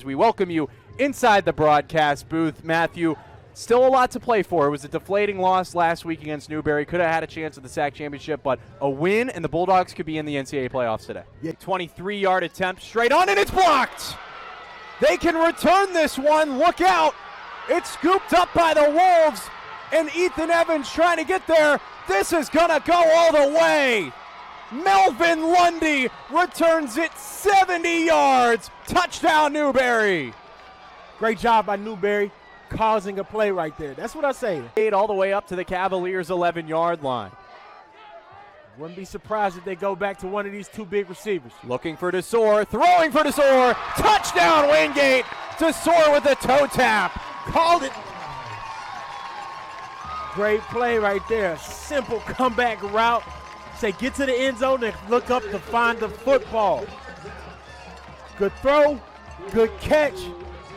As we welcome you inside the broadcast booth, Matthew, still a lot to play for. It was a deflating loss last week against Newberry. Could have had a chance at the SAC championship, but a win, and the Bulldogs could be in the NCAA playoffs today. 23-yard attempt straight on, and it's blocked. They can return this one. Look out. It's scooped up by the Wolves, and Ethan Evans trying to get there. This is going to go all the way. Melvin Lundy returns it 70 yards. Touchdown, Newberry. Great job by Newberry causing a play right there. That's what I say. All the way up to the Cavaliers' 11-yard line. Wouldn't be surprised if they go back to one of these two big receivers. Looking for DeSore, throwing for DeSore. Touchdown, Wingate. DeSore with a toe tap. Called it. Great play right there. Simple comeback route. Say get to the end zone and look up to find the football. Good throw, good catch,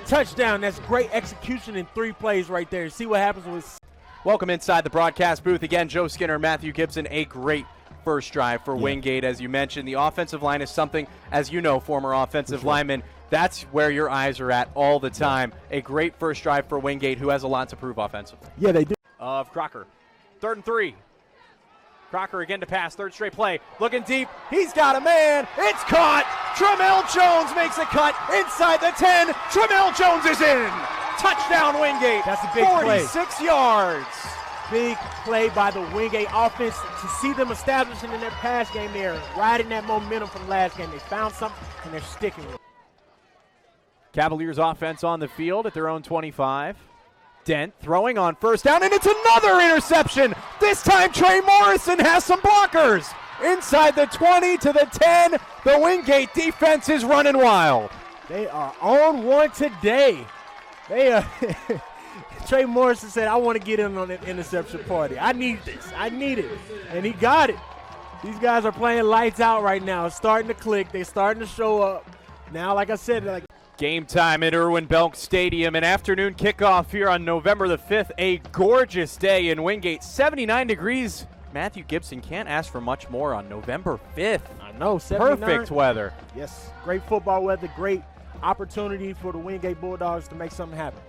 touchdown. That's great execution in 3 plays right there. See what happens with. Welcome inside the broadcast booth. Again, Joe Skinner, Matthew Gibson, a great first drive for Wingate. As you mentioned, the offensive line is something, as you know, former offensive lineman, that's where your eyes are at all the time. A great first drive for Wingate, who has a lot to prove offensively. Yeah, they do. Of Crocker. 3rd and 3. Crocker again to pass, 3rd straight play, looking deep, he's got a man, it's caught! Tramel Jones makes a cut inside the 10, Tramel Jones is in! Touchdown Wingate, that's a big 46 yards. Big play by the Wingate offense to see them establishing in their pass game there, riding that momentum from last game. They found something and they're sticking with it. Cavaliers offense on the field at their own 25. Dent throwing on 1st down, and it's another interception. This time Trey Morrison has some blockers. Inside the 20 to the 10, the Wingate defense is running wild. They are on one today. Trey Morrison said, I want to get in on that interception party. I need this. I need it. And he got it. These guys are playing lights out right now. It's starting to click. They're starting to show up. Now, like I said, game time at Irwin Belk Stadium, an afternoon kickoff here on November the 5th. A gorgeous day in Wingate, 79 degrees. Matthew Gibson can't ask for much more on November 5th. I know, 79. Perfect weather. Yes, great football weather, great opportunity for the Wingate Bulldogs to make something happen.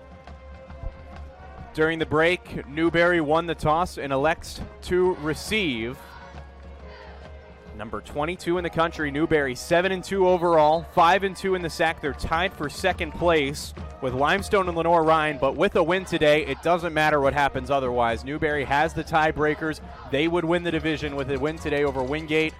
During the break, Newberry won the toss and elects to receive. Number 22 in the country, Newberry, 7-2 overall, 5-2 in the SAC. They're tied for 2nd place with Limestone and Lenore Ryan, but with a win today, it doesn't matter what happens otherwise. Newberry has the tiebreakers. They would win the division with a win today over Wingate.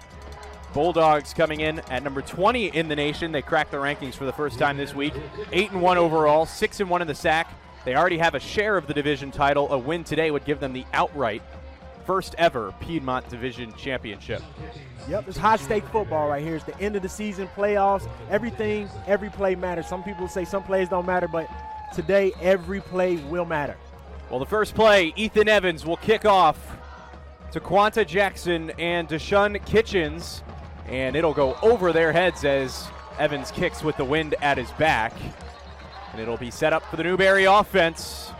Bulldogs coming in at number 20 in the nation. They cracked the rankings for the first time this week. 8-1 overall, 6-1 in the SAC. They already have a share of the division title. A win today would give them the outright first ever Piedmont Division Championship. Yep, it's high-stake football right here. It's the end of the season, playoffs, everything, every play matters. Some people say some plays don't matter, but today every play will matter. Well, the first play, Ethan Evans will kick off to Quanta Jackson and Deshaun Kitchens, and it'll go over their heads as Evans kicks with the wind at his back. And it'll be set up for the Newberry offense.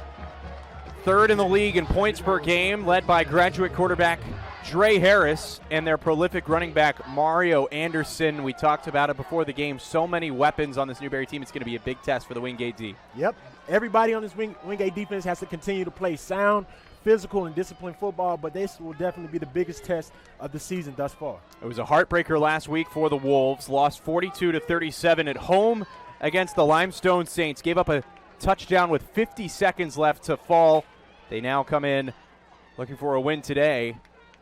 3rd in the league in points per game, led by graduate quarterback Dre Harris and their prolific running back Mario Anderson. We talked about it before the game. So many weapons on this Newberry team. It's going to be a big test for the Wingate D. Yep. Everybody on this Wingate defense has to continue to play sound, physical, and disciplined football, but this will definitely be the biggest test of the season thus far. It was a heartbreaker last week for the Wolves. Lost 42-37 at home against the Limestone Saints. Gave up a touchdown with 50 seconds left to fall. They now come in looking for a win today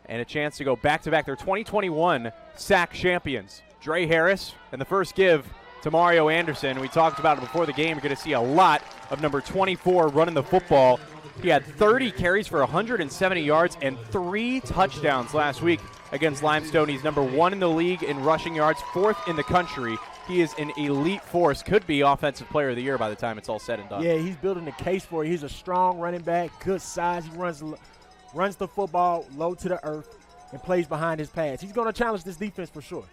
and a chance to go back-to-back. They're 2021 SAC champions. Dre Harris and the first give to Mario Anderson. We talked about it before the game. You're going to see a lot of number 24 running the football. He had 30 carries for 170 yards and 3 touchdowns last week against Limestone. He's number 1 in the league in rushing yards, 4th in the country. He is an elite force, could be Offensive Player of the Year by the time it's all said and done. Yeah, he's building a case for it. He's a strong running back, good size. He runs the football low to the earth and plays behind his pads. He's going to challenge this defense for sure.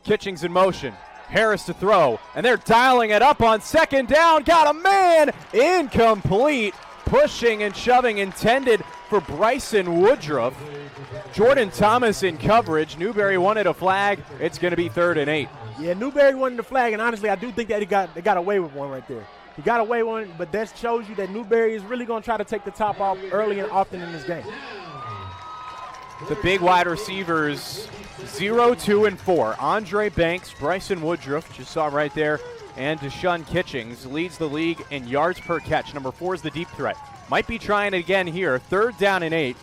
Kitchings in motion. Harris to throw, and they're dialing it up on 2nd down. Got a man. Incomplete. Pushing and shoving intended for Bryson Woodruff. Jordan Thomas in coverage. Newberry wanted a flag. It's going to be 3rd and 8. Yeah, Newberry wanted the flag, and honestly, I do think that they got away with one right there. He got away with one, but that shows you that Newberry is really going to try to take the top off early and often in this game. The big wide receivers, 0, 2, and 4. Andre Banks, Bryson Woodruff, just saw right there, and Deshaun Kitchings leads the league in yards per catch. Number 4 is the deep threat. Might be trying it again here. 3rd down and 8.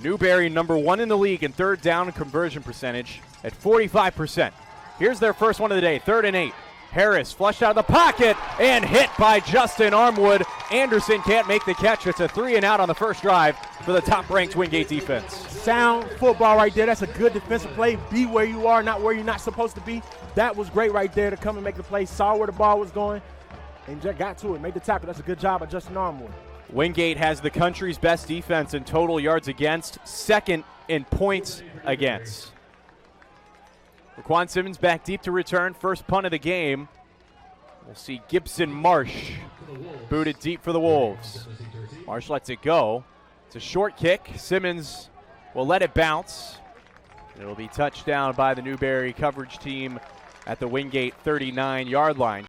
Newberry, number 1 in the league in 3rd down conversion percentage at 45%. Here's their first one of the day, 3rd and 8. Harris flushed out of the pocket and hit by Justin Armwood. Anderson can't make the catch. It's a 3 and out on the first drive for the top-ranked Wingate defense. Sound football right there. That's a good defensive play. Be where you are, not where you're not supposed to be. That was great right there to come and make the play. Saw where the ball was going and just got to it. Made the tackle. That's a good job by Justin Armwood. Wingate has the country's best defense in total yards against, 2nd in points against. Raquan Simmons back deep to return. First punt of the game. We'll see Gibson Marsh booted deep for the Wolves. Marsh lets it go. It's a short kick. Simmons will let it bounce. It'll be touched down by the Newberry coverage team at the Wingate 39-yard line.